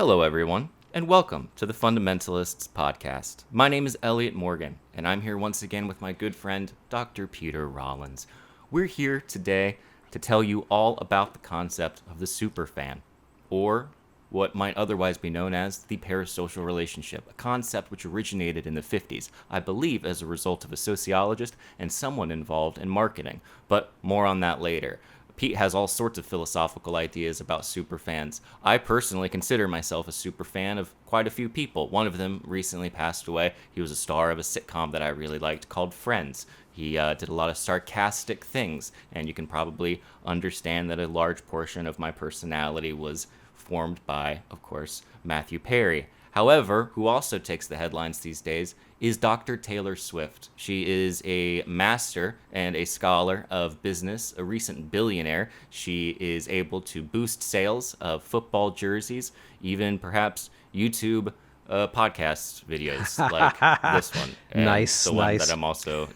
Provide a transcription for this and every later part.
Hello, everyone, and welcome to the Fundamentalists podcast. My name is Elliott Morgan, and I'm here once again with my good friend, Dr. Peter Rollins. We're here today to tell you all about the concept of the superfan, or what might otherwise be known as the parasocial relationship, a concept which originated in the 50s, I believe as a result of a sociologist and someone involved in marketing, but more on that later. Pete has all sorts of philosophical ideas about superfans. I personally consider myself a superfan of quite a few people. One of them recently passed away. He was a star of a sitcom that I really liked called Friends. He did a lot of sarcastic things, and you can probably understand that a large portion of my personality was formed by, of course, Matthew Perry. However, who also takes the headlines these days is Dr. Taylor Swift. She is a master and a scholar of business, a recent billionaire. She is able to boost sales of football jerseys, even perhaps YouTube podcast videos like this one. And Nice, the one nice. that I'm also,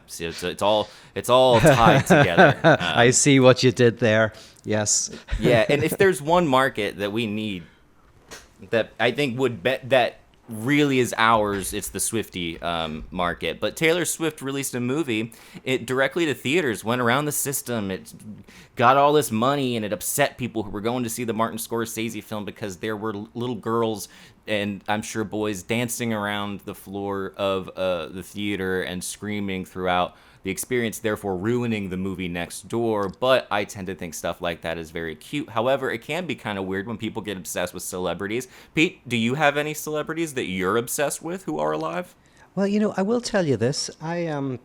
so it's all tied together. I see what you did there. Yes. Yeah, and if there's one market that we need that I think would bet that really is ours, it's the Swiftie market. But Taylor Swift released a movie, it directly to theaters, went around the system, it got all this money, and it upset people who were going to see the Martin Scorsese film because there were little girls and I'm sure boys dancing around the floor of the theater and screaming throughout the experience, therefore ruining the movie next door. But I tend to think stuff like that is very cute. However, it can be kind of weird when people get obsessed with celebrities. Pete, do you have any celebrities that you're obsessed with who are alive? Well, I will tell you this. I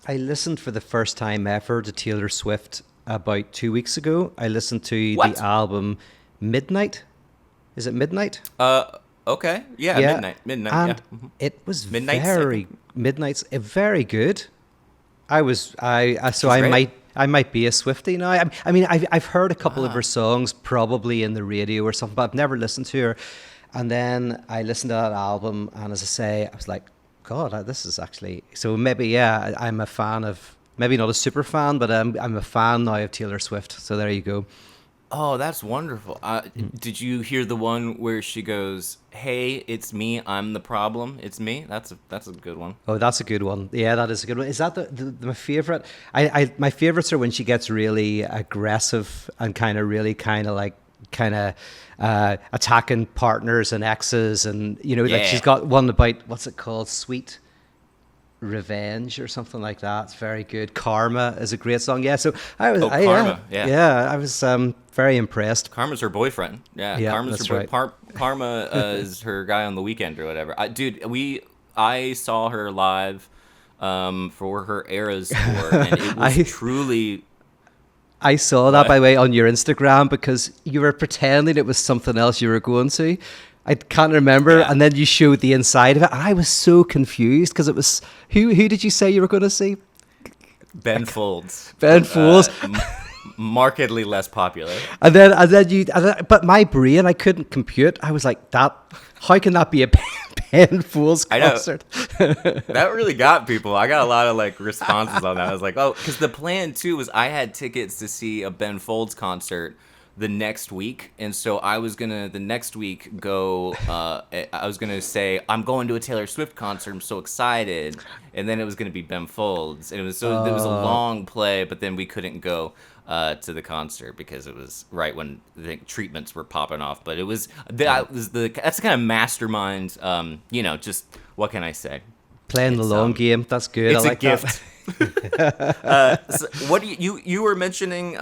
listened for the first time ever to Taylor Swift about 2 weeks ago. I listened to What? the album Midnight. Is it Midnight? Okay. Yeah. Midnight. And Yeah. it was Midnight's, Midnight's very good. So She's great. I might be a Swiftie now. I mean, I've heard a couple of her songs probably in the radio or something, but I've never listened to her. And then I listened to that album, and as I say, I was like, God, this is actually. So maybe, yeah, I'm a fan of, maybe not a super fan, but I'm a fan now of Taylor Swift. So there you go. Oh, that's wonderful. Did you hear the one where she goes, "Hey, it's me. I'm the problem. It's me." That's a good one. Oh, that's a good one. Yeah, that is a good one. Is that my favorite? My favorites are when she gets really aggressive and kind of attacking partners and exes, and like Yeah. she's got one about, what's it called, Sweet Revenge or something like that. It's very good. Karma is a great song. Yeah, so Karma. I was very impressed. Karma's her boyfriend. Yeah, Yeah, Karma's that's her right. Karma is her guy on the weekend or whatever. I saw her live for her Eras tour, and it was truly. I saw that, by the way, on your Instagram, because you were pretending it was something else you were going to. I can't remember, Yeah. and then you showed the inside of it, and I was so confused because it was who did you say you were going to see? Ben Folds. Ben Folds. Markedly less popular. But my brain, I couldn't compute. I was like, that. How can that be a Ben Folds I know. concert? That really got people. I got a lot of responses on that. I was like, oh, because the plan too was I had tickets to see a Ben Folds concert the next week, and so I was gonna the next week go. I was gonna say I'm going to a Taylor Swift concert. I'm so excited, and then it was gonna be Ben Folds, and it was a long play, but then we couldn't go to the concert because it was right when the treatments were popping off. But that's the kind of mastermind. Just what can I say? Playing the long game. That's good. It's I like a gift. So what you were mentioning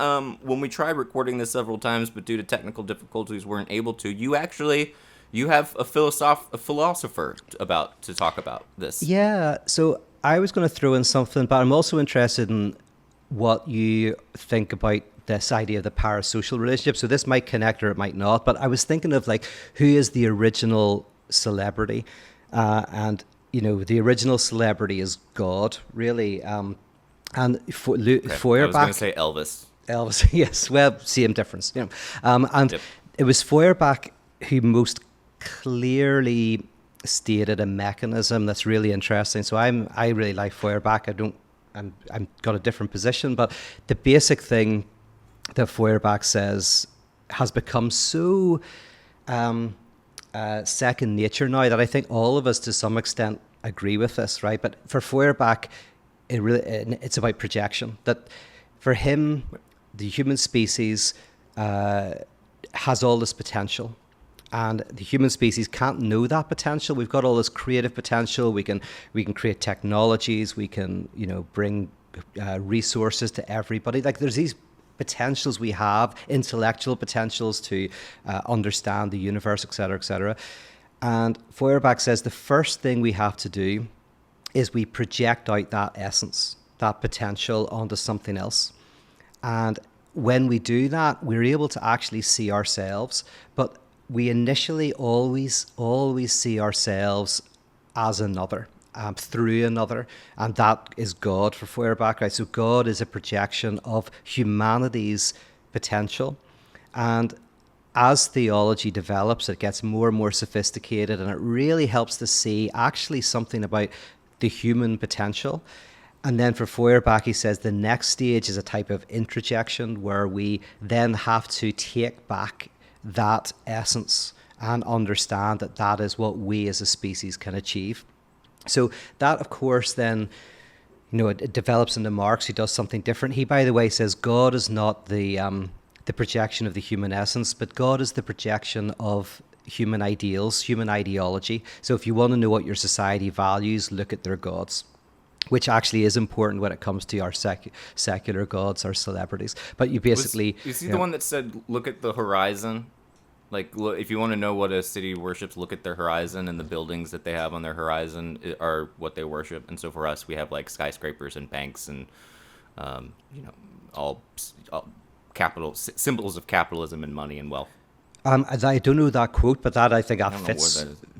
when we tried recording this several times, but due to technical difficulties weren't able to. You have a philosopher to talk about this. Yeah, so I was going to throw in something, but I'm also interested in what you think about this idea of the parasocial relationship. So this might connect or it might not, but I was thinking of who is the original celebrity, and the original celebrity is God, really. And Feuerbach. I was going to say Elvis. Elvis, yes. Well, same difference. And Yep. It was Feuerbach who most clearly stated a mechanism that's really interesting. So I really like Feuerbach. I'm got a different position, but the basic thing that Feuerbach says has become so second nature now, that I think all of us to some extent agree with this, right? But for Feuerbach, it's about projection. That for him, the human species has all this potential, and the human species can't know that potential. We've got all this creative potential. We can create technologies. We can bring resources to everybody. Like there's these potentials we have, intellectual potentials to understand the universe, etc., etc. And Feuerbach says the first thing we have to do is we project out that essence, that potential onto something else. And when we do that, we're able to actually see ourselves, but we initially always see ourselves as another, through another, and that is God for Feuerbach, right? So God is a projection of humanity's potential, and as theology develops, it gets more and more sophisticated, and it really helps to see actually something about the human potential. And then for Feuerbach, he says the next stage is a type of introjection where we then have to take back that essence and understand that that is what we as a species can achieve. So that, of course, then, it develops into Marx, who does something different. He, by the way, says God is not the projection of the human essence, but God is the projection of human ideals, human ideology. So if you want to know what your society values, look at their gods, which actually is important when it comes to our secular gods, our celebrities. But you basically... Is he the one that said, look at the horizon? Like, look, if you want to know what a city worships, look at their horizon, and the buildings that they have on their horizon are what they worship. And so for us, we have like skyscrapers and banks and, all capital symbols of capitalism and money and wealth. I don't know that quote, but that I think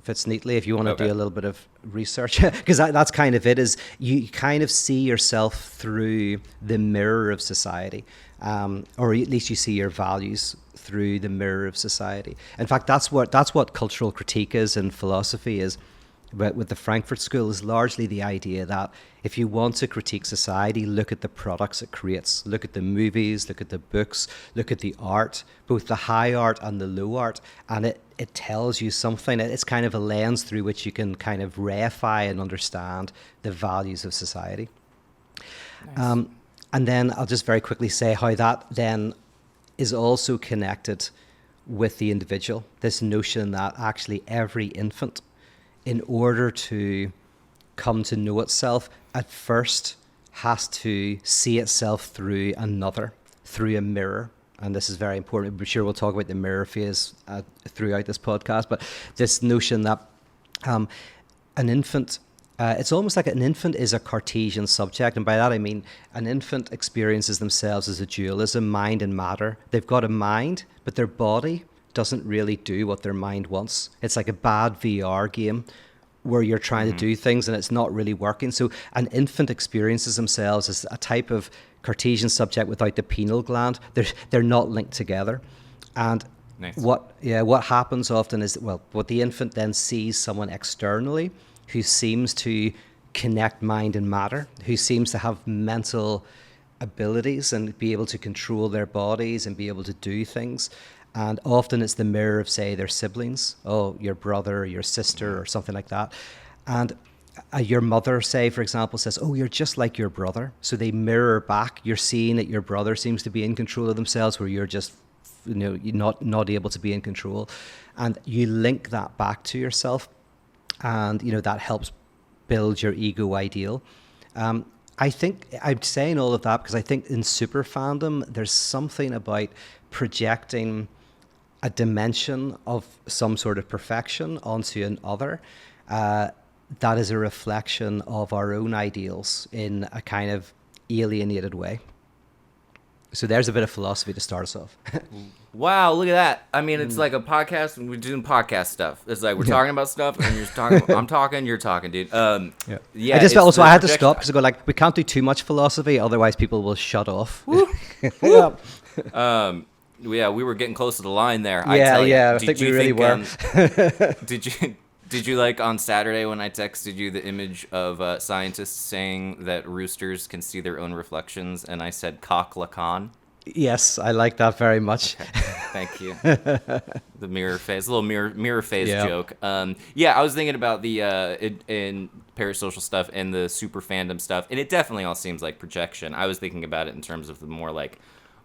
fits neatly if you want to do a little bit of research, because that's kind of it. Is you kind of see yourself through the mirror of society, or at least you see your values through the mirror of society. In fact, that's what cultural critique is in philosophy. Is with the Frankfurt School is largely the idea that if you want to critique society, look at the products it creates, look at the movies, look at the books, look at the art, both the high art and the low art, and it tells you something. It's kind of a lens through which you can kind of reify and understand the values of society. Nice. And then I'll just very quickly say how that then is also connected with the individual, this notion that actually every infant, in order to come to know itself, at first has to see itself through another, through a mirror. And this is very important. I'm sure we'll talk about the mirror phase throughout this podcast, but this notion that an infant, it's almost like an infant is a Cartesian subject. And by that I mean an infant experiences themselves as a dualism, mind and matter. They've got a mind, but their body doesn't really do what their mind wants. It's like a bad VR game where you're trying to do things and it's not really working. So an infant experiences themselves as a type of Cartesian subject without the pineal gland. They're not linked together. And nice. What happens often is, what the infant then sees someone externally who seems to connect mind and matter, who seems to have mental abilities and be able to control their bodies and be able to do things. And often it's the mirror of, say, their siblings. Oh, your brother or your sister or something like that. And your mother, say, for example, says, oh, you're just like your brother. So they mirror back. You're seeing that your brother seems to be in control of themselves where you're just, you're not able to be in control. And you link that back to yourself. And, that helps build your ego ideal. I think I'm saying all of that because I think in super fandom, there's something about projecting a dimension of some sort of perfection onto another that is a reflection of our own ideals in a kind of alienated way. So there's a bit of philosophy to start us off. Wow, look at that. I mean, it's like a podcast and we're doing podcast stuff. It's like we're talking about stuff and you're talking, I'm talking, you're talking, dude. Yeah. I just felt also I had to stop because I go like, we can't do too much philosophy, otherwise people will shut off. Yeah, we were getting close to the line there. I think we really were. Did you like on Saturday when I texted you the image of scientists saying that roosters can see their own reflections, and I said cock Lacan? Yes, I like that very much. Okay, thank you. The mirror phase, a little mirror phase Yeah. joke. Yeah, I was thinking about the in parasocial stuff and the super fandom stuff, and it definitely all seems like projection. I was thinking about it in terms of the more like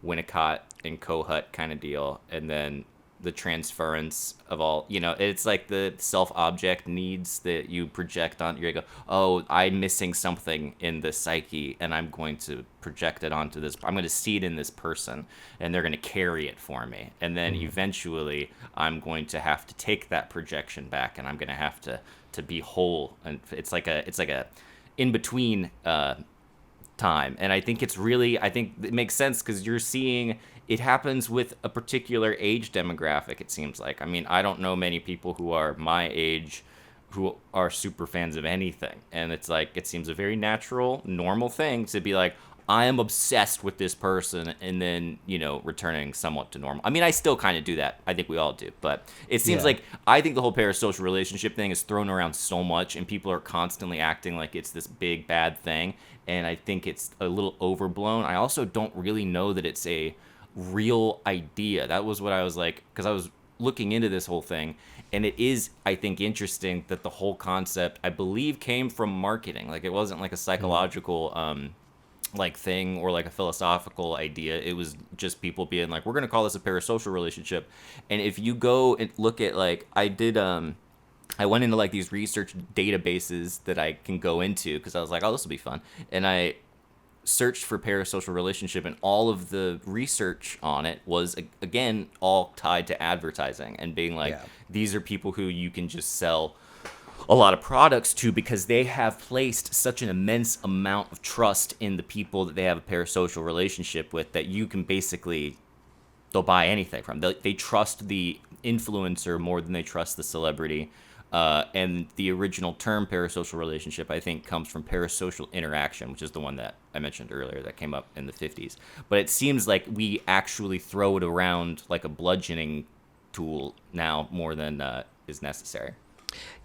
Winnicott and Kohut kind of deal, and then the transference of all, it's like the self-object needs that you project on. You go, oh, I'm missing something in the psyche, and I'm going to project it onto this. I'm going to see it in this person, and they're going to carry it for me, and then eventually I'm going to have to take that projection back, and I'm going to have to be whole. And it's like a in between time. And I think it makes sense because you're seeing it happens with a particular age demographic, it seems like. I mean, I don't know many people who are my age who are super fans of anything. And it's like, it seems a very natural, normal thing to be like, I am obsessed with this person, and then, returning somewhat to normal. I mean, I still kind of do that. I think we all do. But it seems Yeah. like I think the whole parasocial relationship thing is thrown around so much, and people are constantly acting like it's this big, bad thing. And I think it's a little overblown. I also don't really know that it's a real idea. That was what I was like, because I was looking into this whole thing. And it is, I think, interesting that the whole concept, I believe, came from marketing. Like, it wasn't like a psychological like thing or like a philosophical idea. It was just people being like, we're going to call this a parasocial relationship. And if you go and look at, like, I went into like these research databases that I can go into because I was like, oh, this will be fun. And I searched for parasocial relationship, and all of the research on it was, again, all tied to advertising and being like, Yeah. these are people who you can just sell a lot of products to because they have placed such an immense amount of trust in the people that they have a parasocial relationship with that you can basically, they'll buy anything from. They trust the influencer more than they trust the celebrity. And the original term parasocial relationship, I think, comes from parasocial interaction, which is the one that I mentioned earlier that came up in the 50s. But it seems like we actually throw it around like a bludgeoning tool now more than is necessary.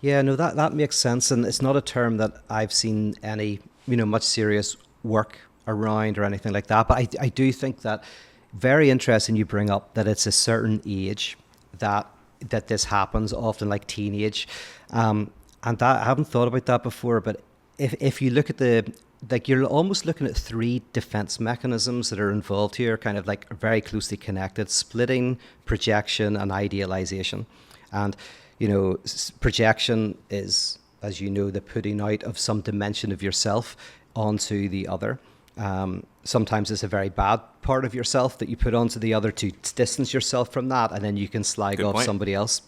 Yeah, no, that makes sense, and it's not a term that I've seen any, much serious work around or anything like that. But I do think that very interesting you bring up that it's a certain age that this happens, often like teenage, and that I haven't thought about that before. But if you look at you're almost looking at three defense mechanisms that are involved here, kind of like very closely connected: splitting, projection, and idealization. And projection is, as you know, the putting out of some dimension of yourself onto the other. Sometimes it's a very bad part of yourself that you put onto the other to distance yourself from that, and then you can slag Good off point. somebody else.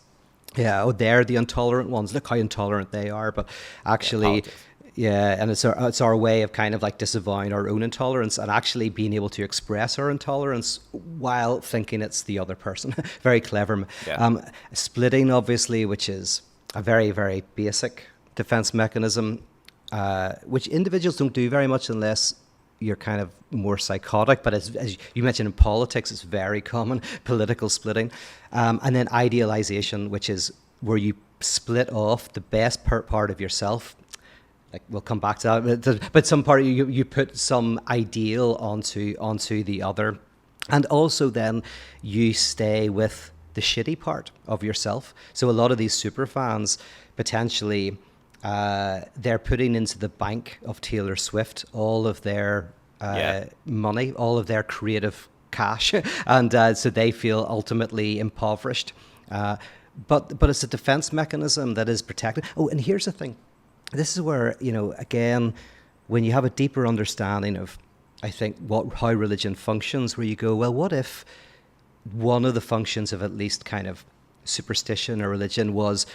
Yeah, oh, they're the intolerant ones. Look how intolerant they are. But Yeah, actually, politics. yeah, and it's our way of kind of like disavowing our own intolerance and actually being able to express our intolerance while thinking it's the other person. Very clever. Yeah. Splitting, obviously, which is a very, very basic defense mechanism, which individuals don't do very much unless you're kind of more psychotic. But as you mentioned in politics, it's very common, political splitting. And then idealization, which is where you split off the best part of yourself. Like, we'll come back to that, but some part you put some ideal onto the other, and also then you stay with the shitty part of yourself. So a lot of these super fans potentially they're putting into the bank of Taylor Swift all of their Yeah. money, all of their creative cash, and so they feel ultimately impoverished. But it's a defense mechanism that is protected. Oh, and here's the thing. This is where, again, when you have a deeper understanding of, I think, how religion functions, where you go, well, what if one of the functions of at least kind of superstition or religion was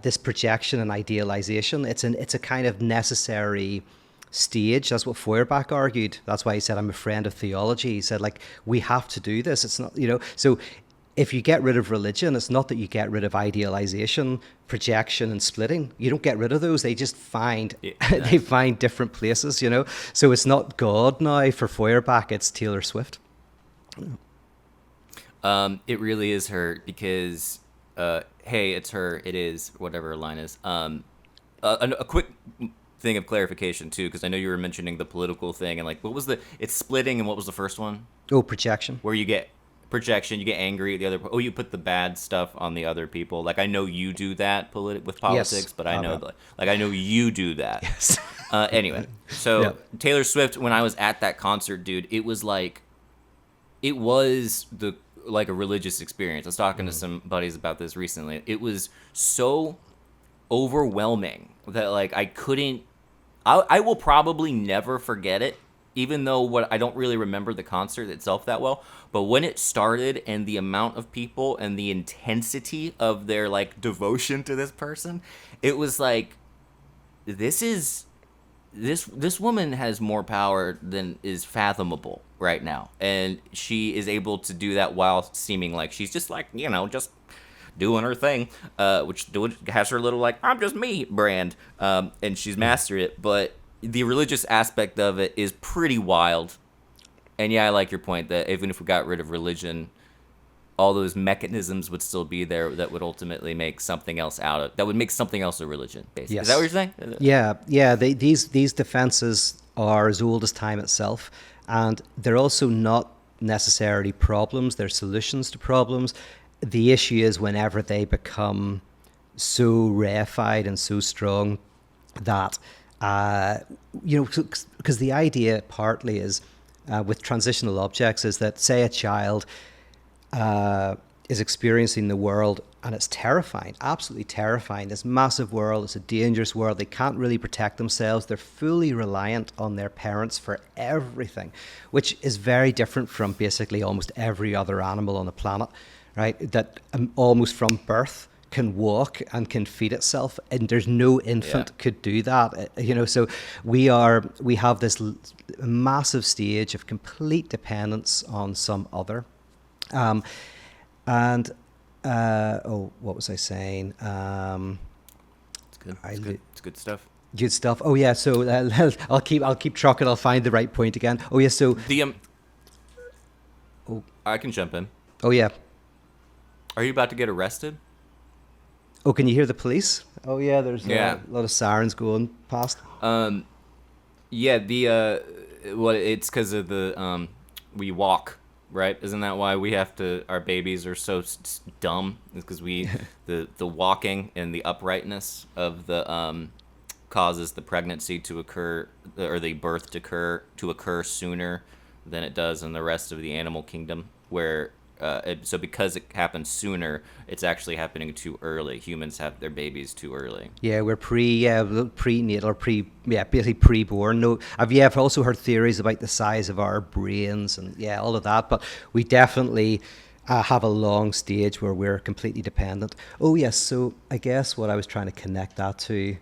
this projection and idealization? It's a kind of necessary stage. That's what Feuerbach argued. That's why he said, I'm a friend of theology. He said, like, we have to do this. It's not, so if you get rid of religion, it's not that you get rid of idealization, projection, and splitting. You don't get rid of those. They just find Yeah. they find different places. So it's not God now for Feuerbach. It's Taylor Swift. It really is her because, hey, it's her. It is whatever her line is. A quick thing of clarification too, because I know you were mentioning the political thing and like what was it's splitting, and what was the first one? Oh, projection. Where you get projection, you get angry at the other. Oh, you put the bad stuff on the other people. Like I know you do that with politics, Yes. but I know like I know you do that. Yes. Anyway, so Yep. Taylor Swift, when I was at that concert, dude, it was like a religious experience. I was talking to some buddies about this recently. It was so overwhelming that like I will probably never forget it, even though I don't really remember the concert itself that well. But when it started and the amount of people and the intensity of their like devotion to this person, it was like, this woman has more power than is fathomable right now, and she is able to do that while seeming like she's just like, just doing her thing, which has her little like I'm just me brand, and she's mastered it. But the religious aspect of it is pretty wild. And yeah, I like your point that even if we got rid of religion, all those mechanisms would still be there that would ultimately make something else that would make something else a religion, basically. Yes. Is that what you're saying? Yeah. These defenses are as old as time itself, and they're also not necessarily problems. They're solutions to problems. The issue is whenever they become so reified and so strong that, because the idea partly is with transitional objects is that, say, a child is experiencing the world and it's terrifying, absolutely terrifying. This massive world, it's a dangerous world. They can't really protect themselves. They're fully reliant on their parents for everything, which is very different from basically almost every other animal on the planet, right? That almost from birth can walk and can feed itself, and there's no infant could do that. So we have this massive stage of complete dependence on some other. What was I saying? It's good. It's good stuff. Good stuff. Oh yeah. So I'll keep trucking. I'll find the right point again. Oh yeah. So I can jump in. Oh yeah. Are you about to get arrested? Oh, can you hear the police? Oh yeah. There's a lot of sirens going past. Yeah. It's because of the we walk. Right? Isn't that why our babies are so dumb? It's because the walking and the uprightness of the causes the pregnancy to occur, or the birth to occur sooner than it does in the rest of the animal kingdom, where so because it happens sooner, it's actually happening too early. Humans have their babies too early. Yeah, we're prenatal or basically preborn. No, I've also heard theories about the size of our brains and all of that, but we definitely have a long stage where we're completely dependent. Oh yes, so I guess what I was trying to connect that to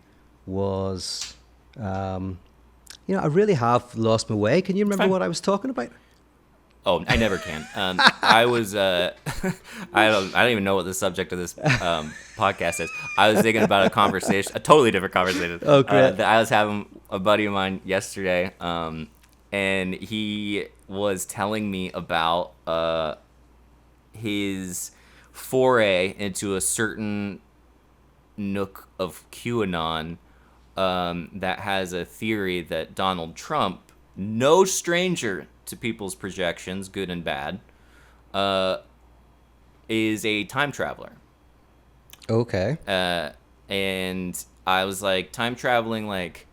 was, I really have lost my way. Can you remember what I was talking about? Oh, I never can. I was, I don't even know what the subject of this podcast is. I was thinking about a totally different conversation. Oh, great. That I was having a buddy of mine yesterday, and he was telling me about his foray into a certain nook of QAnon that has a theory that Donald Trump, no stranger to people's projections, good and bad, is a time traveler. Okay. And I was like, time traveling, like,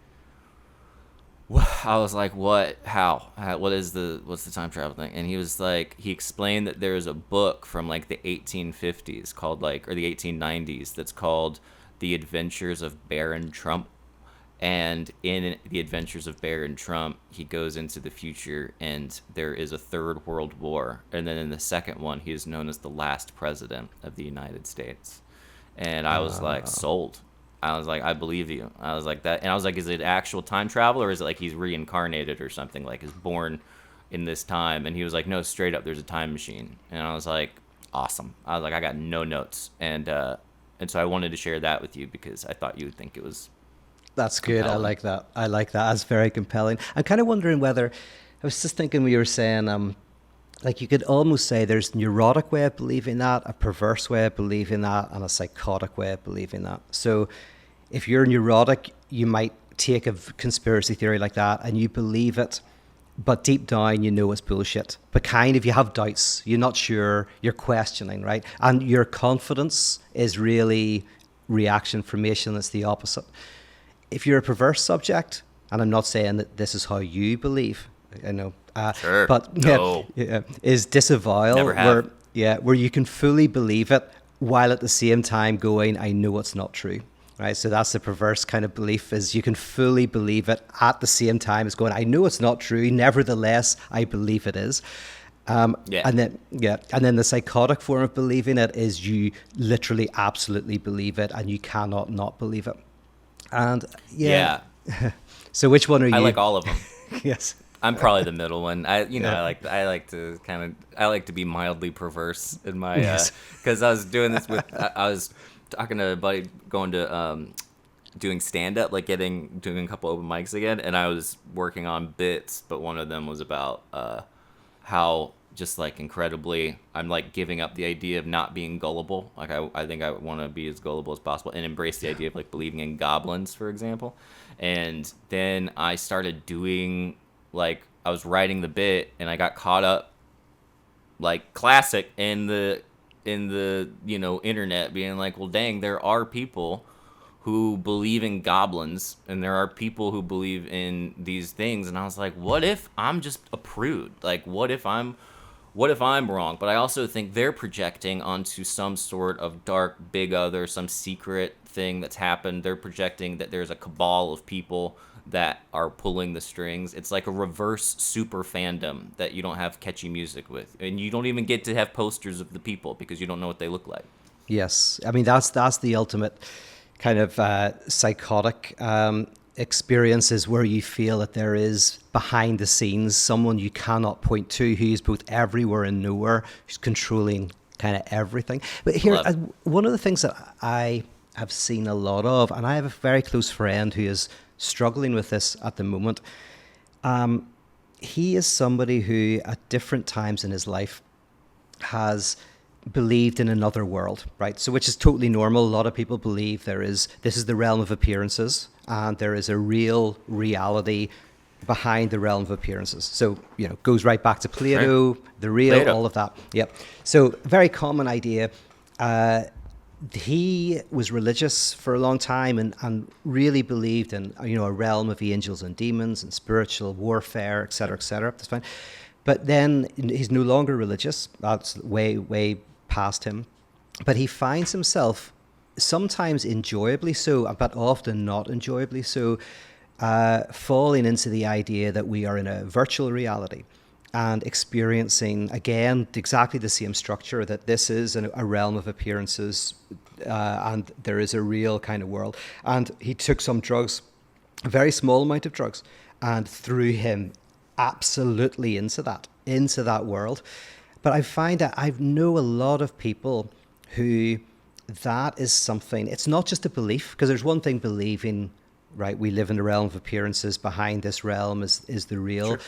I was like, what? How? What's the time travel thing? And he was like, he explained that there is a book from like the 1850s called or the 1890s that's called The Adventures of Baron Trump. And in The Adventures of Baron Trump, he goes into the future and there is a third world war. And then in the second one, he is known as the last president of the United States. And I was like, sold. I was like, I believe you. I was like that. And I was like, is it actual time travel or is it like he's reincarnated or something? Like he's born in this time. And he was like, no, straight up, there's a time machine. And I was like, awesome. I was like, I got no notes. And so I wanted to share that with you because I thought you would think it was... That's good. Compelling. I like that. That's very compelling. I'm kind of wondering whether, I was just thinking when you were saying, like you could almost say there's a neurotic way of believing that, a perverse way of believing that, and a psychotic way of believing that. So if you're neurotic, you might take a conspiracy theory like that and you believe it, but deep down you know it's bullshit. But kind of you have doubts, you're not sure, you're questioning, right? And your confidence is really reaction formation. That's the opposite. If you're a perverse subject, and I'm not saying that this is how you believe, you know, Sure. but No. is disavowal, Never have. where you can fully believe it while at the same time going, I know it's not true. Right, so that's the perverse kind of belief, is you can fully believe it at the same time as going, I know it's not true, nevertheless I believe it is. And then the psychotic form of believing it is you literally absolutely believe it and you cannot not believe it. And so which one are you? I like all of them. Yes. I'm probably the middle one. I like to be mildly perverse in my because I was doing this with I was talking to a buddy going to doing stand up, like doing a couple open mics again, and I was working on bits, but one of them was about how just like incredibly I'm like giving up the idea of not being gullible. Like I think I want to be as gullible as possible and embrace the idea of like believing in goblins, for example. And then I started doing, like, I was writing the bit and I got caught up, like classic, in the internet being like, well, dang, there are people who believe in goblins and there are people who believe in these things. And I was like, what if I'm just a prude? Like, what if I'm wrong? But I also think they're projecting onto some sort of dark big other, some secret thing that's happened. They're projecting that there's a cabal of people that are pulling the strings. It's like a reverse super fandom that you don't have catchy music with, and you don't even get to have posters of the people because you don't know what they look like. Yes, I mean that's the ultimate kind of psychotic experiences, where you feel that there is behind the scenes someone you cannot point to who is both everywhere and nowhere, who's controlling kind of everything. But here, one of the things that I have seen a lot of, and I have a very close friend who is struggling with this at the moment. He is somebody who at different times in his life has believed in another world, right? So which is totally normal. A lot of people believe this is the realm of appearances and there is a real reality behind the realm of appearances. So, goes right back to Plato, the real, Plato. All of that. Yep. So very common idea. He was religious for a long time and really believed in, a realm of angels and demons and spiritual warfare, et cetera, et cetera. That's fine. But then he's no longer religious. That's way, way past him. But he finds himself sometimes enjoyably so, but often not enjoyably so, falling into the idea that we are in a virtual reality and experiencing, again, exactly the same structure, that this is a realm of appearances and there is a real kind of world. And he took some drugs, a very small amount of drugs, and threw him absolutely into that world. But I find that I know a lot of people who that is something, it's not just a belief, because there's one thing believing, right, we live in the realm of appearances, behind this realm is the real, sure.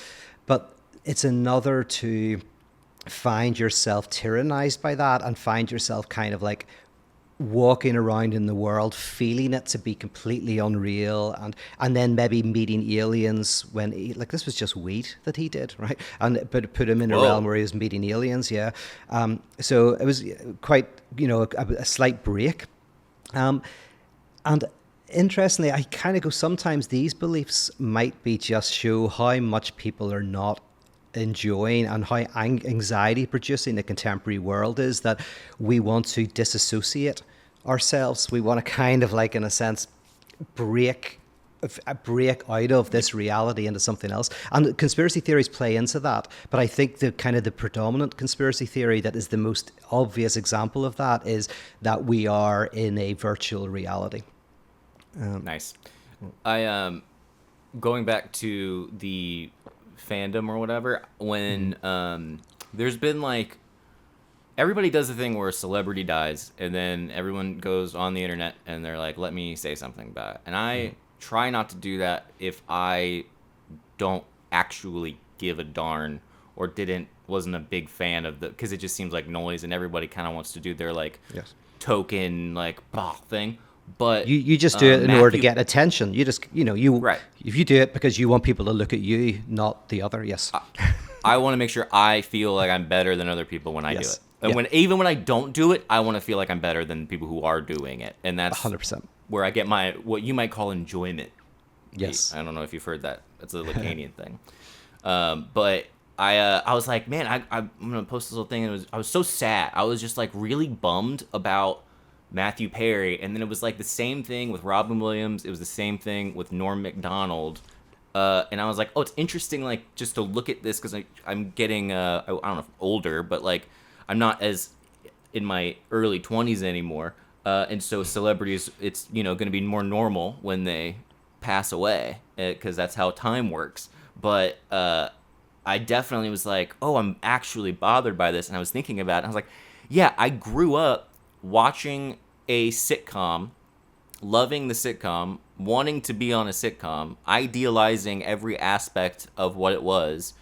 But it's another to find yourself tyrannized by that and find yourself kind of like walking around in the world, feeling it to be completely unreal, and then maybe meeting aliens when like this was just weed that he did, right? And but put him in a realm where he was meeting aliens, yeah. So it was quite, a slight break. And interestingly, I kind of go, sometimes these beliefs might be just show how much people are not enjoying and how anxiety producing the contemporary world is, that we want to disassociate ourselves. We want to kind of, like, in a sense, break out of this reality into something else. And conspiracy theories play into that. But I think the predominant conspiracy theory that is the most obvious example of that is that we are in a virtual reality. Nice. I going back to the fandom or whatever, when there's been like, everybody does the thing where a celebrity dies and then everyone goes on the internet and they're like, let me say something about it. And I try not to do that if I don't actually give a darn or wasn't a big fan of because it just seems like noise and everybody kind of wants to do their like token like thing. But You just do it in order to Matthew, get attention. You just, right. if you do it because you want people to look at you, not the other. Yes. I want to make sure I feel like I'm better than other people when I do Yes. it. And Yeah. even when I don't do it, I want to feel like I'm better than people who are doing it. And that's 100%. where I get my what you might call enjoyment. Yes. I don't know if you've heard that. It's a Lacanian thing. But I was like, man, I'm gonna post this little thing, and I was so sad. I was just like really bummed about Matthew Perry, and then it was like the same thing with Robin Williams. It was the same thing with Norm Macdonald. And I was like, oh, it's interesting, like, just to look at this, because I'm getting, I don't know if older, but, like, I'm not as in my early 20s anymore. And so celebrities, it's, going to be more normal when they pass away, because that's how time works. But I definitely was like, oh, I'm actually bothered by this. And I was thinking about it. I was like, yeah, I grew up watching a sitcom, loving the sitcom, wanting to be on a sitcom, idealizing every aspect of what it was.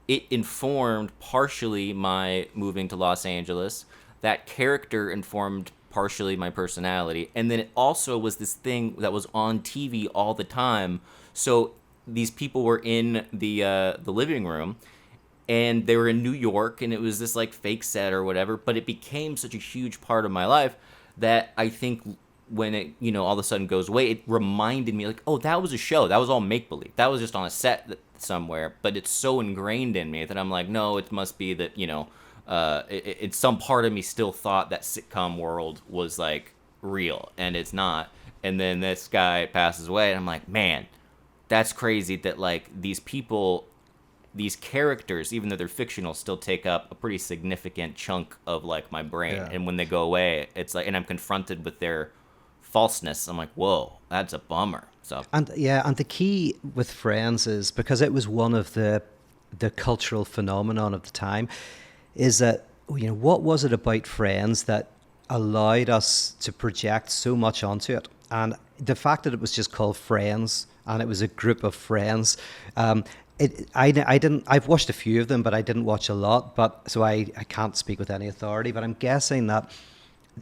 It informed partially my moving to Los Angeles. That character informed partially my personality. And then it also was this thing that was on TV all the time. So these people were in the living room, and they were in New York, and it was this like fake set or whatever, but it became such a huge part of my life that I think when it, all of a sudden goes away, it reminded me like, oh, that was a show. That was all make-believe. That was just on a set somewhere, but it's so ingrained in me that I'm like, no, it must be that, it's some part of me still thought that sitcom world was like real, and it's not. And then this guy passes away, and I'm like, man, that's crazy that like these people, these characters, even though they're fictional, still take up a pretty significant chunk of like my brain. Yeah. And when they go away, it's like, and I'm confronted with their falseness. I'm like, whoa, that's a bummer. So And the key with Friends is, because it was one of the cultural phenomenon of the time, is that what was it about Friends that allowed us to project so much onto it? And the fact that it was just called Friends, and it was a group of friends. I've watched a few of them, but I didn't watch a lot. But so I can't speak with any authority. But I'm guessing that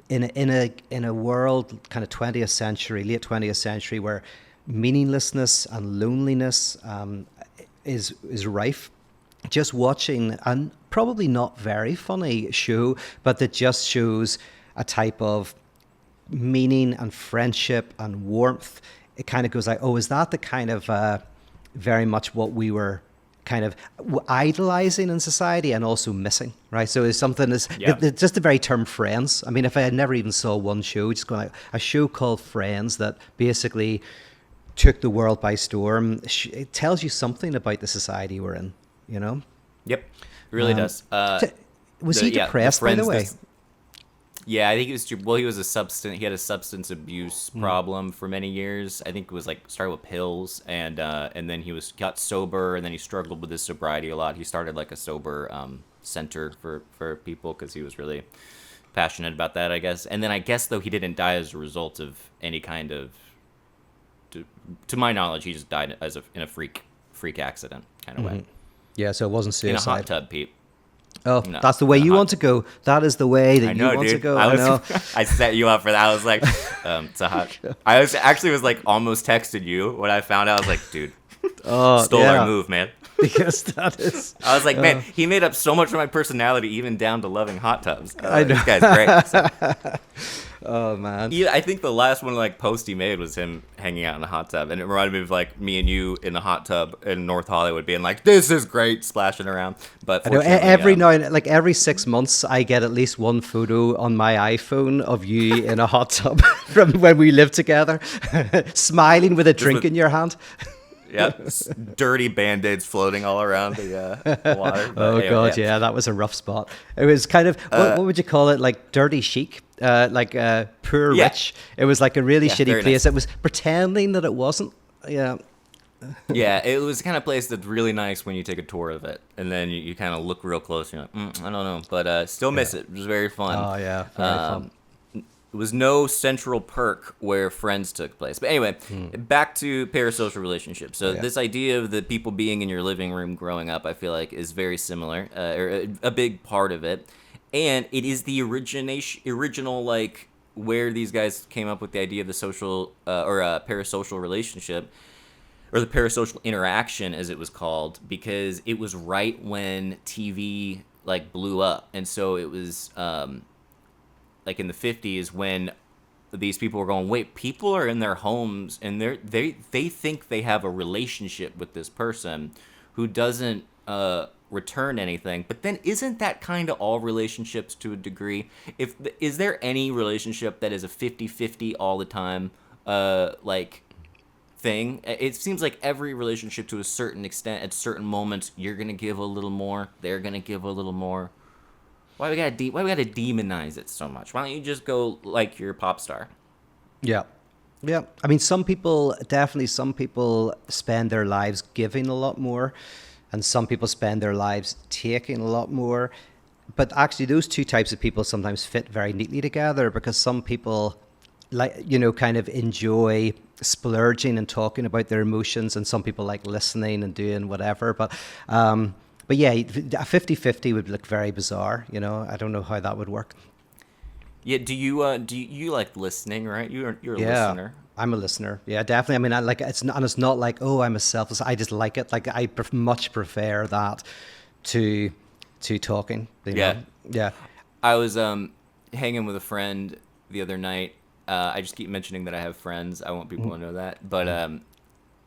in a world kind of 20th century, late 20th century, where meaninglessness and loneliness is rife, just watching a probably not very funny show, but that just shows a type of meaning and friendship and warmth. It kind of goes like, oh, is that the kind of very much what we were kind of idolizing in society and also missing, right? So it's something that's just the very term Friends. I mean, if I had never even saw one show, just going like a show called Friends that basically took the world by storm, it tells you something about the society we're in, Yep, it really does. Was he depressed, by the way? Yeah, I think he he had a substance abuse problem for many years. I think it was like started with pills, and then he got sober, and then he struggled with his sobriety a lot. He started like a sober center for people because he was really passionate about that, I guess. And then I guess though he didn't die as a result of any kind of, to my knowledge, he just died in a freak accident kind of way. Yeah, so it wasn't suicide. In a hot tub, Pete. Oh, No, that's the way you want to go. That is the way that you want to go. I know. I set you up for that. I was like, it's a hot. I was like almost texted you when I found out. I was like, dude, stole our move, man. Because that is. I was like, man, he made up so much of my personality, even down to loving hot tubs. I know. This guy's great. So. Oh man. Yeah, I think the last one like post he made was him hanging out in a hot tub, and it reminded me of like me and you in a hot tub in North Hollywood, being like, "This is great," splashing around. But I know, every 6 months, I get at least one photo on my iPhone of you in a hot tub from when we lived together, smiling with a drink in your hand. Yep, dirty Band-Aids floating all around the water. But Oh god, yeah, that was a rough spot. It was kind of what would you call it? Like dirty chic, poor rich. It was like a really shitty place. Nice. It was pretending that it wasn't. Yeah. Yeah, it was the kind of place that's really nice when you take a tour of it, and then you kind of look real close. You're like, I don't know, but still miss it. It was very fun. Oh yeah, very fun. It was no Central Perk where Friends took place. But anyway, back to parasocial relationships. So this idea of the people being in your living room growing up, I feel like is very similar, or a big part of it. And it is the original like where these guys came up with the idea of the social or parasocial relationship, or the parasocial interaction, as it was called, because it was right when TV like blew up, and so it was like in the 50s when these people were going, wait, people are in their homes and they think they have a relationship with this person who doesn't return anything. But then isn't that kind of all relationships to a degree? Is there any relationship that is a 50-50 all the time like thing? It seems like every relationship, to a certain extent, at certain moments, you're gonna give a little more, they're gonna give a little more. Why we gotta demonize it so much? Why don't you just go like you're a pop star? Yeah. Yeah. I mean, some people spend their lives giving a lot more, and some people spend their lives taking a lot more. But actually, those two types of people sometimes fit very neatly together, because some people, like, kind of enjoy splurging and talking about their emotions, and some people like listening and doing whatever. But yeah, a 50-50 would look very bizarre. I don't know how that would work. Yeah, do you like listening, right? You're a listener. I'm a listener. Yeah, definitely. I mean, I like it's not like, oh, I'm a selfless. I just like it. Like I much prefer that to talking. Yeah. Yeah. I was hanging with a friend the other night. I just keep mentioning that I have friends. I want people to know that. But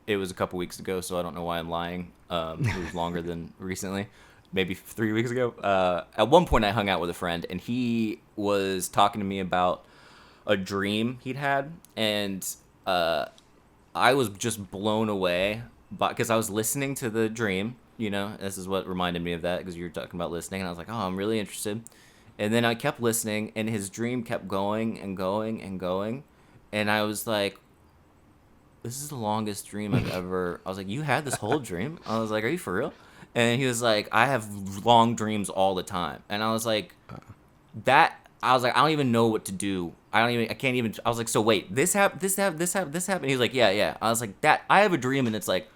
it was a couple weeks ago, so I don't know why I'm lying. It was longer than recently. Maybe 3 weeks ago. At one point, I hung out with a friend, and he was talking to me about a dream he'd had, and I was just blown away because I was listening to the dream. This is what reminded me of that, because you were talking about listening, and I was like, oh, I'm really interested. And then I kept listening, and his dream kept going and going and going, and I was like, this is the longest dream I've ever... I was like, you had this whole dream? I was like, are you for real? And he was like, I have long dreams all the time. And I was like, I don't even know what to do. I was like, so wait, this happened. He was like, yeah. I was like, I have a dream, and it's like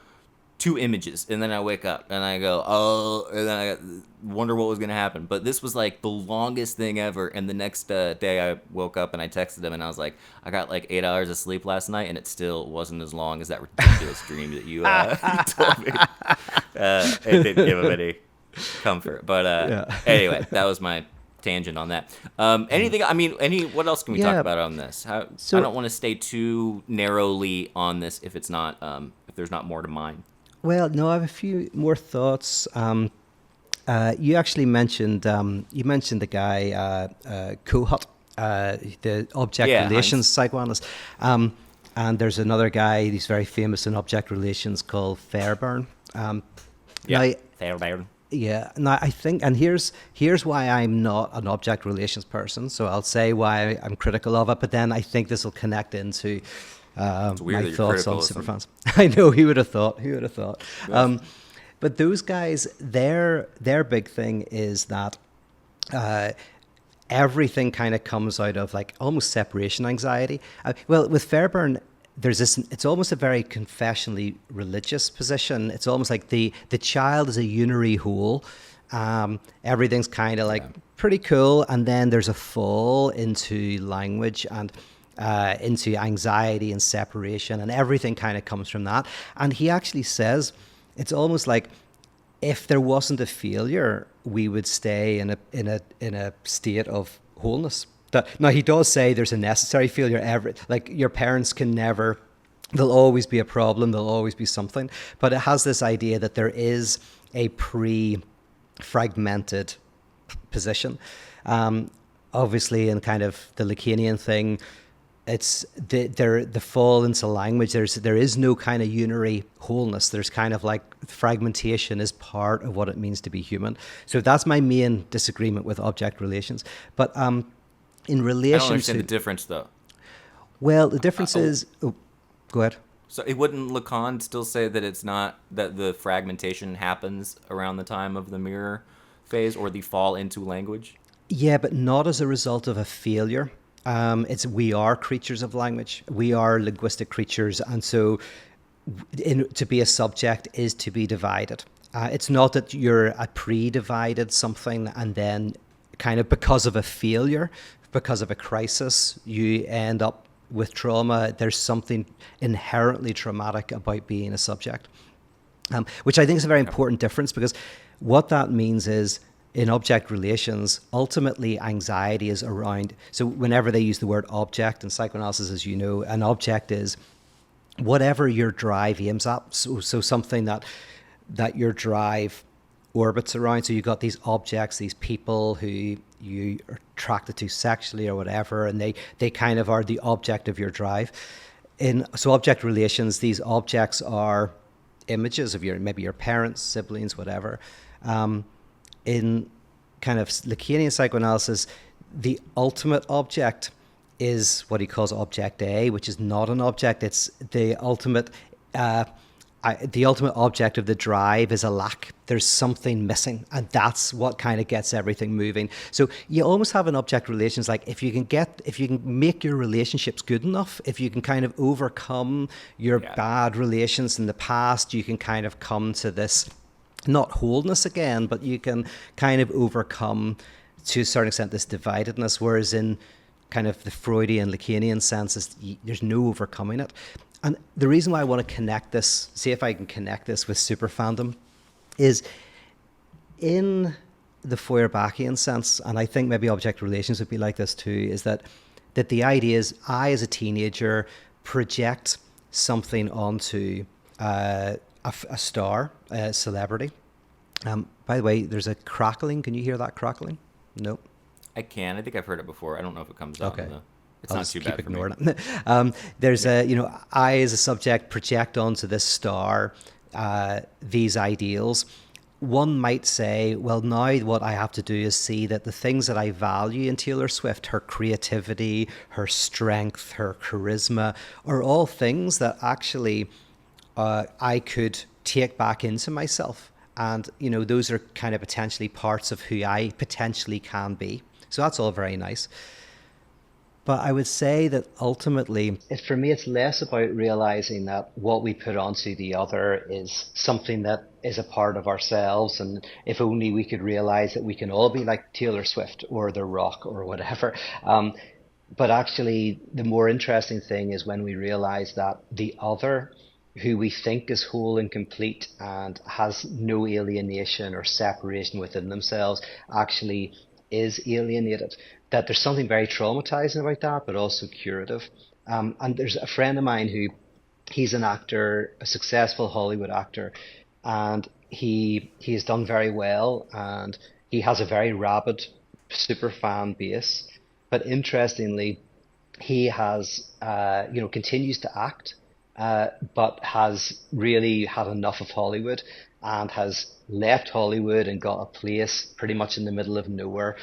2 images. And then I wake up and I go, oh, and then I wonder what was going to happen. But this was like the longest thing ever. And the next day I woke up and I texted him, and I was like, I got like 8 hours of sleep last night, and it still wasn't as long as that ridiculous dream that you told me. It didn't give him any comfort. But anyway, that was my tangent on that. What else can we talk about on this? I don't want to stay too narrowly on this if it's not, if there's not more to mine. Well, no, I have a few more thoughts. You actually mentioned the guy Kohut, the object relations psychoanalyst, and there's another guy. He's very famous in object relations called Fairbairn. Fairbairn. Yeah, now I think, and here's why I'm not an object relations person. So I'll say why I'm critical of it, but then I think this will connect into my thoughts on Superfans. I know, who would have thought? Yes. But those guys, their big thing is that everything kind of comes out of like almost separation anxiety. Well, with Fairbairn, there's this, it's almost a very confessionally religious position. It's almost like the child is a unary whole. Everything's kind of like pretty cool. And then there's a fall into language and into anxiety and separation, and everything kind of comes from that. And he actually says it's almost like if there wasn't a failure, we would stay in a state of wholeness. Now, he does say there's a necessary failure. Like your parents can never, there'll always be a problem, there'll always be something. But it has this idea that there is a pre-fragmented position. Obviously, in kind of the Lacanian thing, it's the fall into language. There is no kind of unary wholeness. There's kind of like fragmentation is part of what it means to be human. So that's my main disagreement with object relations. But in relation I don't understand the difference, though. Well, the difference is... Oh, go ahead. So wouldn't Lacan still say that it's not, that the fragmentation happens around the time of the mirror phase or the fall into language? Yeah, but not as a result of a failure. We are creatures of language. We are linguistic creatures. And so to be a subject is to be divided. It's not that you're a pre-divided something and then kind of because of a failure, because of a crisis, you end up with trauma. There's something inherently traumatic about being a subject, which I think is a very important difference, because what that means is in object relations, ultimately anxiety is around. So whenever they use the word object in psychoanalysis, as you know, an object is whatever your drive aims at. So something that your drive orbits around. So you've got these objects, these people who you are attracted to sexually or whatever, and they kind of are the object of your drive. So object relations, these objects are images of maybe your parents, siblings, whatever. In kind of Lacanian psychoanalysis, the ultimate object is what he calls object A, which is not an object. It's the ultimate object of the drive is a lack. There's something missing, and that's what kind of gets everything moving. So you almost have an object relations, like if you can make your relationships good enough, if you can kind of overcome your bad relations in the past, you can kind of come to this, not wholeness again, but you can kind of overcome to a certain extent this dividedness, whereas in kind of the Freudian Lacanian sense, there's no overcoming it. And the reason why I want to connect this, see if I can connect this with super fandom, is in the Feuerbachian sense, and I think maybe object relations would be like this too, is that the idea is I, as a teenager, project something onto a star, a celebrity. By the way, there's a crackling. Can you hear that crackling? No. I can. I think I've heard it before. I don't know if it comes out. Okay. It's not too bad for me. There's I as a subject project onto this star these ideals. One might say, well, now what I have to do is see that the things that I value in Taylor Swift, her creativity, her strength, her charisma, are all things that actually I could take back into myself. And, those are kind of potentially parts of who I potentially can be. So that's all very nice. But I would say that ultimately, for me, it's less about realizing that what we put onto the other is something that is a part of ourselves. And if only we could realize that we can all be like Taylor Swift or The Rock or whatever. But actually, the more interesting thing is when we realize that the other, who we think is whole and complete and has no alienation or separation within themselves, actually is alienated. That there's something very traumatizing about that, but also curative. And there's a friend of mine he's an actor, a successful Hollywood actor, and he has done very well, and he has a very rabid super fan base. But interestingly, he has continues to act, but has really had enough of Hollywood and has left Hollywood and got a place pretty much in the middle of nowhere.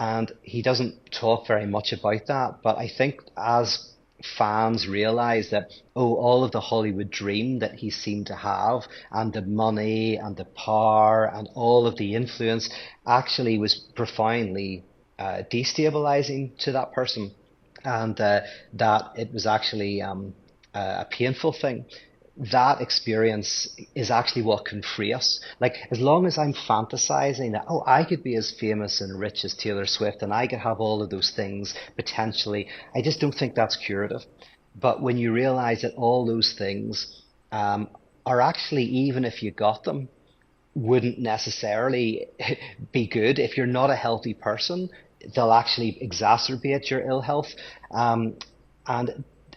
And he doesn't talk very much about that. But I think as fans realize that, all of the Hollywood dream that he seemed to have, and the money and the power and all of the influence, actually was profoundly destabilizing to that person. And that it was actually a painful thing. That experience is actually what can free us. Like, as long as I'm fantasizing that, I could be as famous and rich as Taylor Swift and I could have all of those things potentially, I just don't think that's curative. But when you realize that all those things are actually, even if you got them, wouldn't necessarily be good. If you're not a healthy person, they'll actually exacerbate your ill health.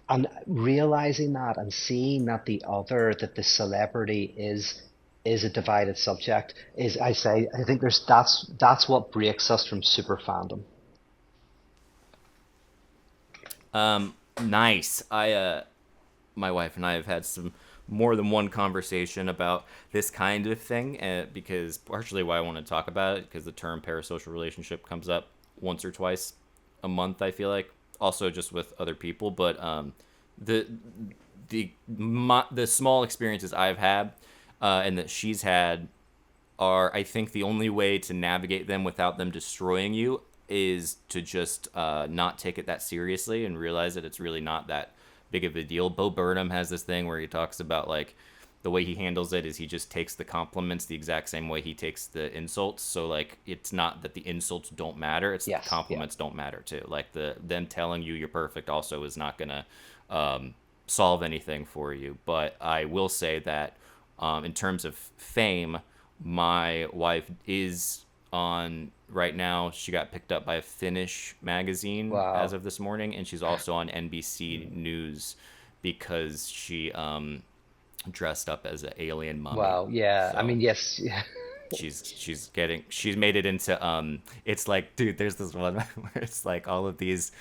And realizing that and seeing that the other, that the celebrity is a divided subject, I think that's what breaks us from super fandom. Nice. My wife and I have had some more than one conversation about this kind of thing, because partially why I want to talk about it, because the term parasocial relationship comes up once or twice a month, I feel like. Also just with other people, but the small experiences I've had and that she's had are, I think, the only way to navigate them without them destroying you is to just not take it that seriously and realize that it's really not that big of a deal. Bo Burnham has this thing where he talks about, like, the way he handles it is he just takes the compliments the exact same way he takes the insults. So like it's not that the insults don't matter, it's that the Yes. Yeah. compliments don't matter too. Like the them telling you you're perfect also is not gonna solve anything for you. But I will say that in terms of fame, my wife is on right now. She got picked up by a Finnish magazine as Wow. of this morning, and she's also on NBC News because she dressed up as an alien mummy. Wow. Yeah. I So mean, yes. she's made it into it's like, dude, there's this one where it's like all of these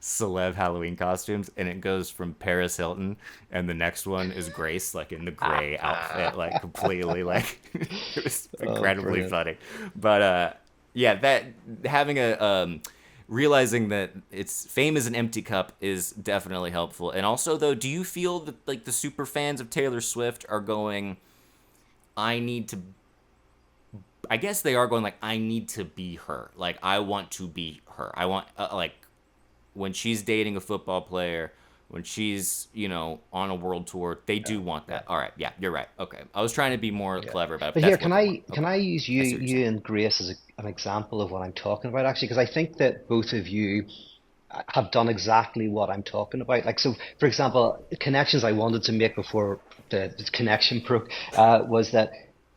celeb Halloween costumes, and it goes from Paris Hilton, and the next one is Grace, like in the gray outfit, like completely like it was Oh, incredibly brilliant. funny. But yeah, that having a realizing that it's fame is an empty cup is definitely helpful. And also though, do you feel that like the super fans of Taylor Swift are going, I need to I guess they are going like, I need to be her. Like I want to be her. I want like when she's dating a football player, when she's, on a world tour, they Yeah. do want Yeah. that. All right, yeah, you're right. Okay. I was trying to be more Yeah. clever about it, but But here, that's what they want. can Okay. I use I see what you're you saying. and Grace as an example of what I'm talking about, actually? Because I think that both of you have done exactly what I'm talking about. Like, so, for example, connections I wanted to make before the connection broke was that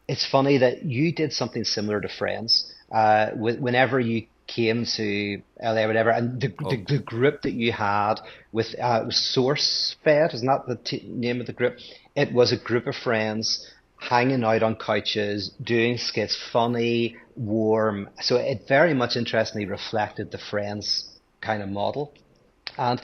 it's funny that you did something similar to Friends. Whenever you came to LA or whatever, and Oh, the group that you had with it was Source Fed, isn't that the name of the group? It was a group of friends hanging out on couches, doing skits, funny, warm. So it very much interestingly reflected the Friends kind of model. And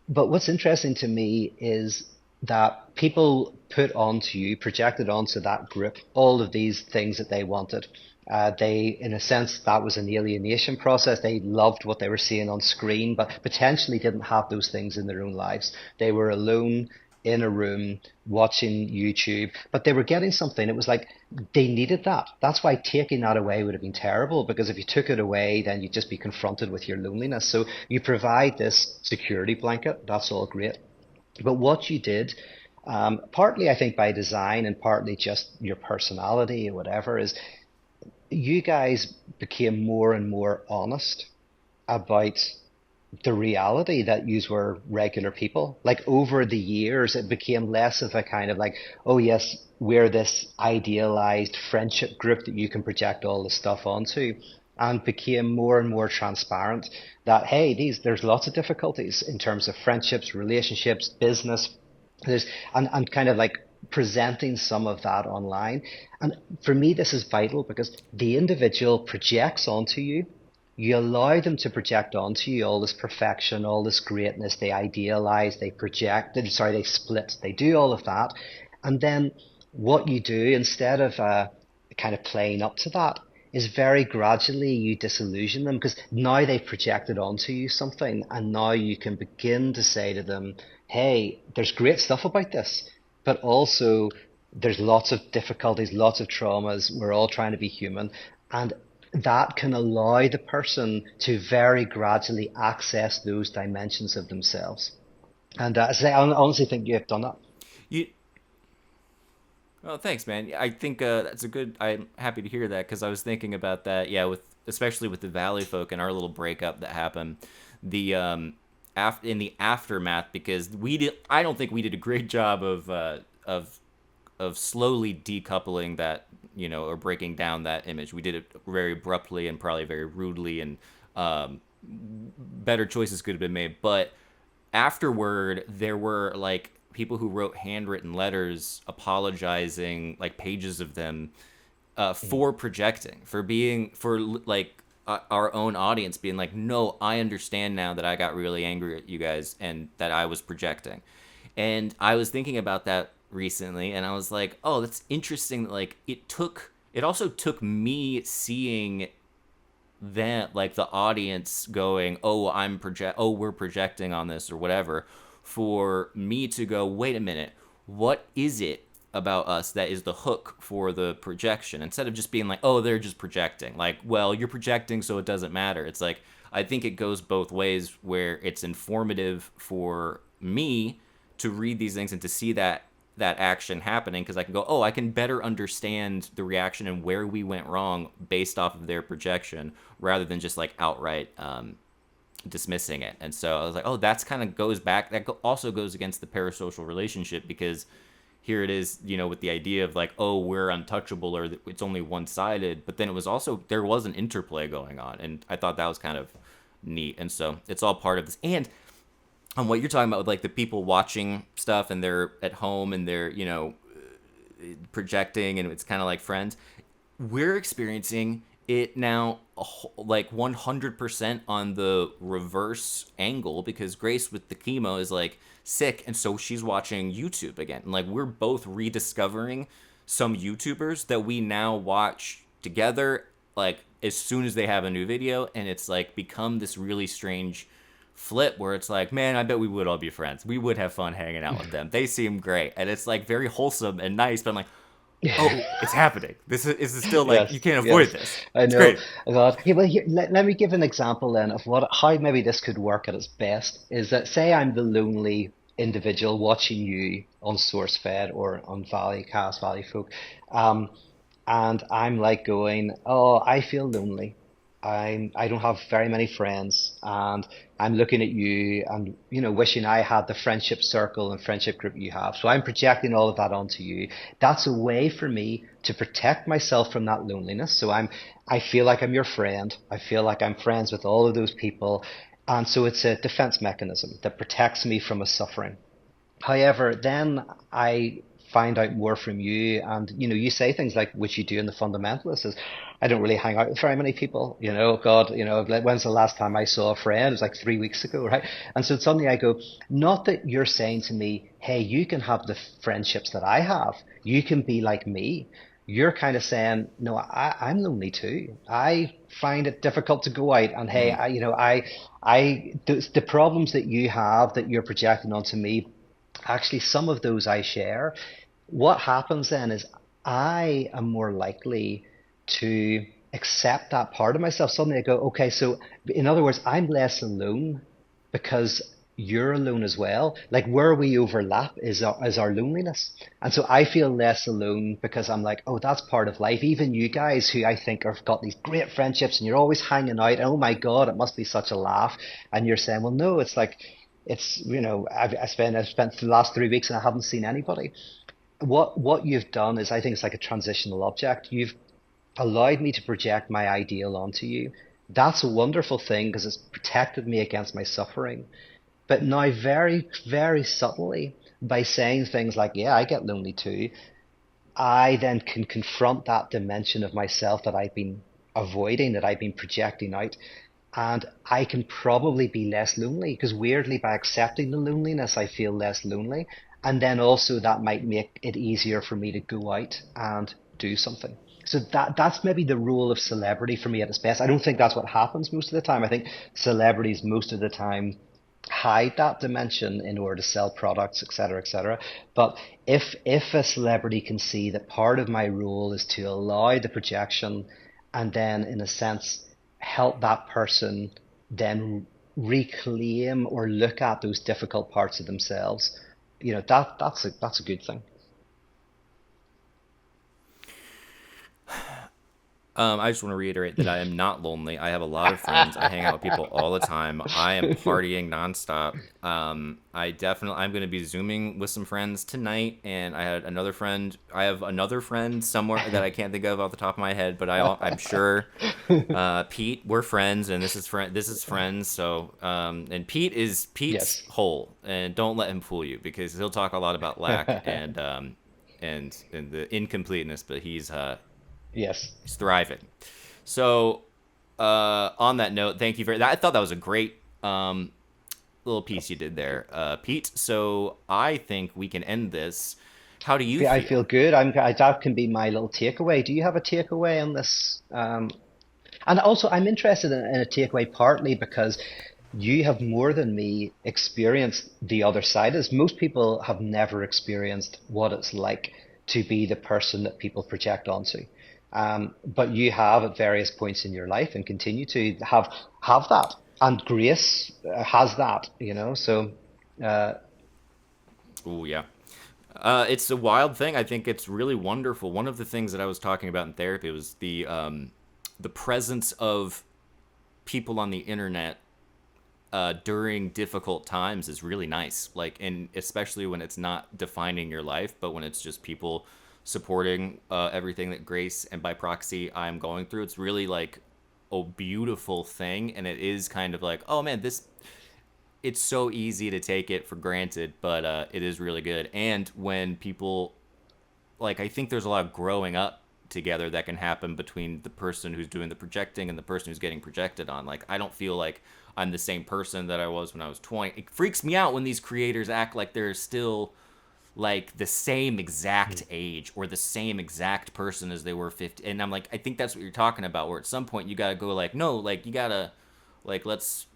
but what's interesting to me is that people put onto you, projected onto that group, all of these things that they wanted. In a sense, that was an alienation process. They loved what they were seeing on screen, but potentially didn't have those things in their own lives. They were alone in a room watching YouTube, but they were getting something. It was like they needed that. That's why taking that away would have been terrible, because if you took it away, then you'd just be confronted with your loneliness. So you provide this security blanket. That's all great. But what you did, partly I think by design and partly just your personality or whatever, is you guys became more and more honest about the reality that yous were regular people. Like over the years, it became less of a kind of like, oh yes, we're this idealized friendship group that you can project all this stuff onto, and became more and more transparent that hey, there's lots of difficulties in terms of friendships, relationships, business. There's and kind of like presenting some of that online. And for me, this is vital because the individual projects onto you, you allow them to project onto you all this perfection, all this greatness. They idealize, they project, sorry, they split, they do all of that. And then what you do instead of kind of playing up to that is very gradually you disillusion them because now they've projected onto you something. And now you can begin to say to them, hey, there's great stuff about this, but also there's lots of difficulties, lots of traumas. We're all trying to be human. And that can allow the person to very gradually access those dimensions of themselves. And I honestly think you have done that. you. Oh, thanks, man. I think that's a good. I'm happy to hear that because I was thinking about that. Yeah, with especially with the Valley folk and our little breakup that happened, the in the aftermath because we did. I don't think we did a great job of slowly decoupling that, or breaking down that image. We did it very abruptly and probably very rudely, and better choices could have been made. But afterward, there were like people who wrote handwritten letters apologizing, like pages of them, Mhm. for projecting, for being, for like our own audience being like, no, I understand now that I got really angry at you guys and that I was projecting. And I was thinking about that recently and I was like, oh, that's interesting. Like it also took me seeing that, like the audience going, oh, we're projecting on this or whatever, for me to go, wait a minute, what is it about us that is the hook for the projection, instead of just being like, oh, they're just projecting, like, well, you're projecting so it doesn't matter. It's like, I think it goes both ways, where it's informative for me to read these things and to see that that action happening because I can go, oh, I can better understand the reaction and where we went wrong based off of their projection rather than just like outright dismissing it. And so I was like, oh, that's kind of goes back. That also goes against the parasocial relationship because here it is, with the idea of like, oh, we're untouchable or it's only one sided. But then it was also, there was an interplay going on. And I thought that was kind of neat. And so it's all part of this. And on what you're talking about with like the people watching stuff and they're at home and they're, projecting and it's kind of like Friends, we're experiencing it now like 100% on the reverse angle because Grace with the chemo is like sick and so she's watching YouTube again. And like we're both rediscovering some YouTubers that we now watch together like as soon as they have a new video, and it's like become this really strange flip where it's like, man, I bet we would all be friends. We would have fun hanging out with them. They seem great. And it's like very wholesome and nice, but I'm like, oh, it's happening. This is still like, you Yes, can't avoid yes, this. I It's know. great. God. Yeah, well, here, let me give an example then of how maybe this could work at its best. Is that say I'm the lonely individual watching you on SourceFed or on Valley Cast Valley Folk, um, and I'm like going, oh, I feel lonely. I don't have very many friends, and I'm looking at you and wishing I had the friendship circle and friendship group you have. So I'm projecting all of that onto you. That's a way for me to protect myself from that loneliness. So I feel like I'm your friend. I feel like I'm friends with all of those people. And so it's a defense mechanism that protects me from a suffering. However, then I find out more from you, and you say things like, which you do in the Fundamentalists, is I don't really hang out with very many people. God, like, when's the last time I saw a friend? It was like 3 weeks ago, right? And so suddenly I go, not that you're saying to me, hey, you can have the friendships that I have, you can be like me. You're kind of saying, no, I'm lonely too. I find it difficult to go out, and hey, Mm-hmm. the problems that you have that you're projecting onto me, actually, some of those I share. What happens then is I am more likely to accept that part of myself. Suddenly I go, okay, so in other words, I'm less alone because you're alone as well. Like where we overlap is our loneliness. And so I feel less alone because I'm like, oh, that's part of life. Even you guys who I think have got these great friendships and you're always hanging out. And oh my God, it must be such a laugh. And you're saying, well, no, it's like, I've spent the last 3 weeks and I haven't seen anybody. What you've done is, I think it's like a transitional object. You've allowed me to project my ideal onto you. That's a wonderful thing because it's protected me against my suffering. But now, very, very subtly, by saying things like, yeah, I get lonely too, I then can confront that dimension of myself that I've been avoiding, that I've been projecting out. And I can probably be less lonely because weirdly, by accepting the loneliness, I feel less lonely. And then also that might make it easier for me to go out and do something. So that's maybe the role of celebrity for me at its best. I don't think that's what happens most of the time. I think celebrities most of the time hide that dimension in order to sell products, et cetera, et cetera. But if a celebrity can see that part of my role is to allow the projection and then in a sense help that person then reclaim or look at those difficult parts of themselves, that's a good thing. I just want to reiterate that I am not lonely. I have a lot of friends. I hang out with people all the time. I am partying nonstop. I'm going to be zooming with some friends tonight, and I have another friend somewhere that I can't think of off the top of my head, but I'm sure Pete, we're friends, and this is friends. So, and Pete's Yes. whole, and don't let him fool you because he'll talk a lot about lack and the incompleteness, but Yes. he's thriving. So, on that note, thank you for that. I thought that was a great little piece you did there, Pete. So I think we can end this. How do you I feel feel? good. That can be my little takeaway. Do you have a takeaway on this? And also, I'm interested in a takeaway partly because you have more than me experienced the other side. As most people have never experienced what it's like to be the person that people project onto. But you have at various points in your life and continue to have that. And Grace has that. So uh, Oh yeah. It's a wild thing. I think it's really wonderful. One of the things that I was talking about in therapy was the presence of people on the internet during difficult times is really nice. Like, and especially when it's not defining your life, but when it's just people supporting everything that Grace and by proxy I'm going through. It's really like a beautiful thing, and it is kind of like, oh man, this. It's so easy to take it for granted, but it is really good. And when people like, I think there's a lot of growing up together that can happen between the person who's doing the projecting and the person who's getting projected on. Like, I don't feel like I'm the same person that I was when I was 20. It freaks me out when these creators act like they're still like the same exact age or the same exact person as they were 50. And I'm like, I think that's what you're talking about, where at some point you got to go like, no, like you got to like, let's,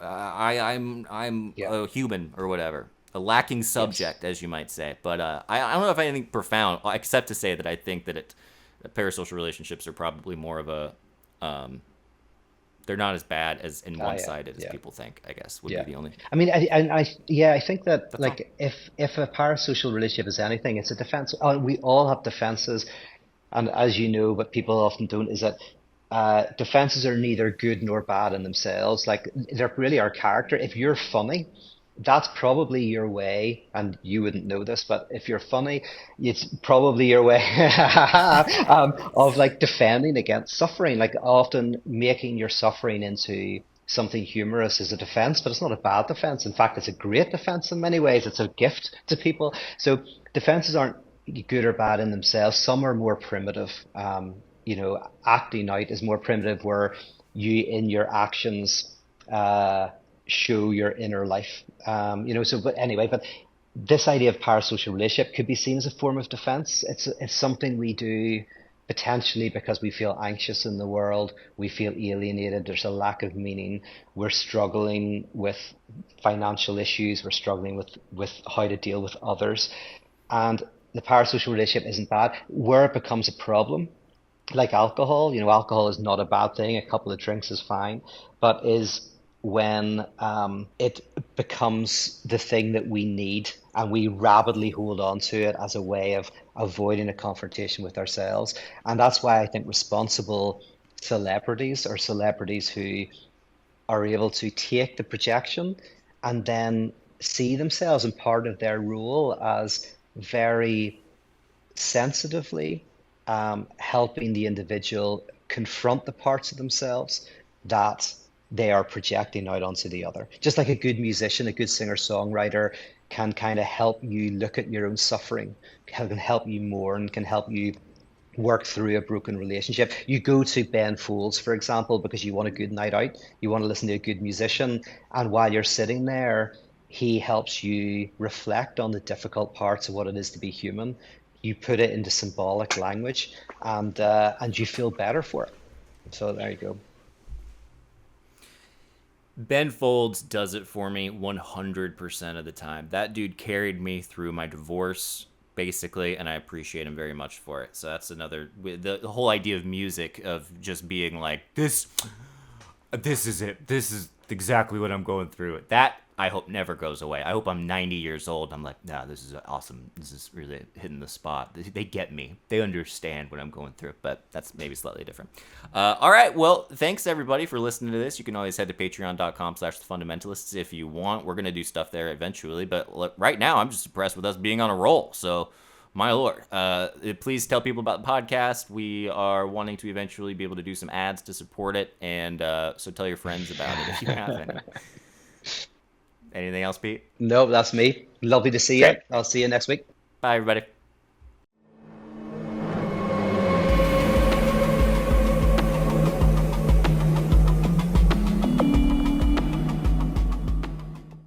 I'm Yeah. a human or whatever, a lacking Yes. subject, as you might say. But I don't know if I have anything profound, except to say that I think that that parasocial relationships are probably more of a, um, they're not as bad as in Ah, one yeah. sided as Yeah. people think. I guess would be Yeah. the only. I mean, yeah, I think that That's all. like if a parasocial relationship is anything, it's a defense. Oh, we all have defenses, and as you know, what people often don't is that defenses are neither good nor bad in themselves. Like they're really our character. If you're funny, that's probably your way, and you wouldn't know this, but if you're funny, it's probably your way of like defending against suffering, like often making your suffering into something humorous is a defense, but it's not a bad defense. In fact, it's a great defense in many ways. It's a gift to people. So defenses aren't good or bad in themselves. Some are more primitive. Acting out is more primitive, where you in your actions uh, show your inner life. But anyway, but this idea of parasocial relationship could be seen as a form of defense. It's something we do potentially because we feel anxious in the world, we feel alienated, there's a lack of meaning, we're struggling with financial issues, we're struggling with how to deal with others. And the parasocial relationship isn't bad. Where it becomes a problem, like alcohol, alcohol is not a bad thing. A couple of drinks is fine, but is when it becomes the thing that we need and we rabidly hold on to it as a way of avoiding a confrontation with ourselves. And that's why I think responsible celebrities are celebrities who are able to take the projection and then see themselves in part of their role as very sensitively helping the individual confront the parts of themselves that they are projecting out onto the other. Just like a good musician, a good singer-songwriter can kind of help you look at your own suffering, can help you mourn, can help you work through a broken relationship. You go to Ben Folds, for example, because you want a good night out, you want to listen to a good musician, and while you're sitting there, he helps you reflect on the difficult parts of what it is to be human. You put it into symbolic language, and you feel better for it. So there you go. Ben Folds does it for me 100% of the time. That dude carried me through my divorce, basically, and I appreciate him very much for it. So that's another, the whole idea of music, of just being like, this is it. This is exactly what I'm going through. That I hope never goes away. I hope I'm 90 years old. I'm like, nah, this is awesome. This is really hitting the spot. They get me. They understand what I'm going through. But that's maybe slightly different. All right. Well, thanks everybody for listening to this. You can always head to patreon.com/thefundamentalists if you want. We're gonna do stuff there eventually. But right now, I'm just impressed with us being on a roll. So my lord. Please tell people about the podcast. We are wanting to eventually be able to do some ads to support it, and so tell your friends about it if you have any. Anything else, Pete? No, that's me. Lovely to see you. Great. I'll see you next week. Bye, everybody.